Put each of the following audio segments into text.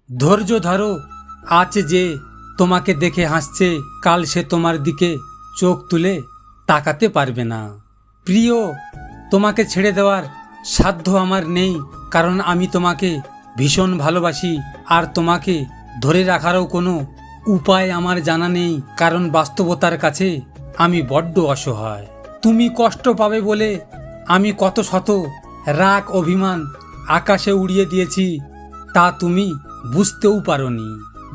ধৈর্য ধরো, আজ যে তোমাকে দেখে হাসছে কাল সে তোমার দিকে চোখ তুলে তাকাতে পারবে না। প্রিয়, তোমাকে ছেড়ে দেওয়ার সাধ্য আমার নেই, কারণ আমি তোমাকে ভীষণ ভালোবাসি। আর তোমাকে ধরে রাখারও কোনো উপায় আমার জানা নেই, কারণ বাস্তবতার কাছে আমি বড্ড অসহায়। তুমি কষ্ট পাবে বলে আমি কত শত রাগ অভিমান আকাশে উড়িয়ে দিয়েছি, তা তুমি বুঝতেও পারোনি।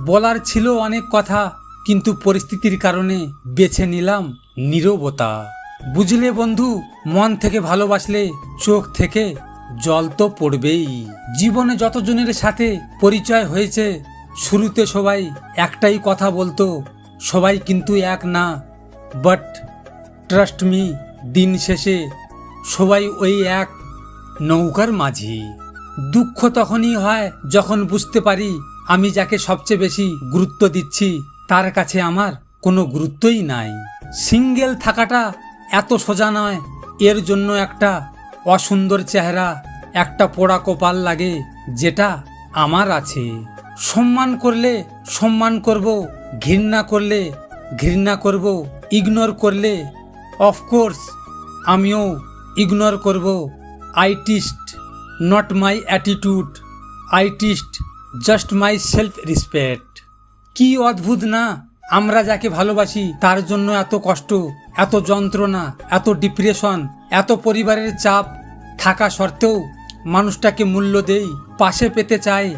বলার ছিল অনেক কথা, কিন্তু পরিস্থিতির কারণে বেছে নিলাম নীরবতা। বুঝলে বন্ধু, মন থেকে ভালোবাসলে চোখ থেকে জল তো পড়বেই। জীবনে যতজনের সাথে পরিচয় হয়েছে, শুরুতে সবাই একটাই কথা বলতো, সবাই কিন্তু এক না। বাট ট্রাস্ট মি, দিন শেষে সবাই ওই এক নৌকার মাঝি। দুঃখ তখনই হয় যখন বুঝতে পারি আমি যাকে সবচেয়ে বেশি গুরুত্ব দিচ্ছি তার কাছে আমার কোনো গুরুত্বই নাই। সিঙ্গেল থাকাটা এত সোজা নয়, এর জন্য একটা অসুন্দর চেহারা, একটা পোড়া কপাল লাগে, যেটা আমার আছে। সম্মান করলে সম্মান করব, ঘৃণা করলে ঘৃণা করব, ইগনোর করলে অফকোর্স আমিও ইগনোর করব। I টিস্ট not my attitude, I টিস্ট just my self respect. কি অদ্ভুত না, আমরা যাকে ভালোবাসি তার জন্য এত কষ্ট, এত যন্ত্রণা, এত ডিপ্রেশন, এত পরিবারের চাপ থাকা সত্ত্বেও মানুষটাকে মূল্য দেই, পাশে পেতে চাই,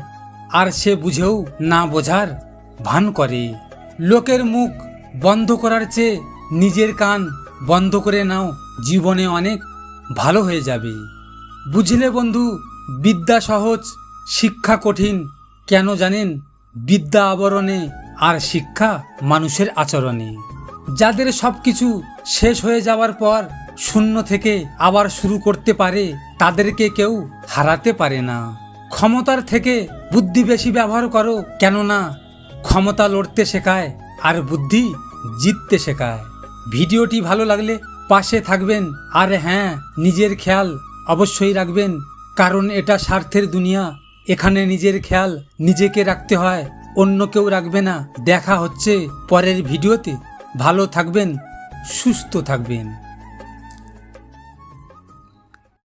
আর সে বুঝেও না বোঝার ভান করে। লোকের মুখ বন্ধ করার চেয়ে নিজের কান বন্ধ করে নাও, জীবনে অনেক ভালো হয়ে যাবে। বুঝলে বন্ধু, বিদ্যা সহজ, শিক্ষা কঠিন। কেন জানেন? বিদ্যা আবরণে আর শিক্ষা মানুষের আচরণে। যাদের সব কিছু শেষ হয়ে যাওয়ার পর শূন্য থেকে আবার শুরু করতে পারে, তাদেরকে কেউ হারাতে পারে না। ক্ষমতার থেকে বুদ্ধি বেশি ব্যবহার করো, কেননা ক্ষমতা লড়তে শেখায় আর বুদ্ধি জিততে শেখায়। ভিডিওটি ভালো লাগলে পাশে থাকবেন, আর হ্যাঁ, নিজের খেয়াল অবশ্যই রাখবেন, কারণ এটা স্বার্থের দুনিয়া। এখানে নিজের খেয়াল নিজেকে রাখতে হয়, অন্য কেউ রাখবে না। দেখা হচ্ছে পরের ভিডিওতে। ভালো থাকবেন, সুস্থ থাকবেন।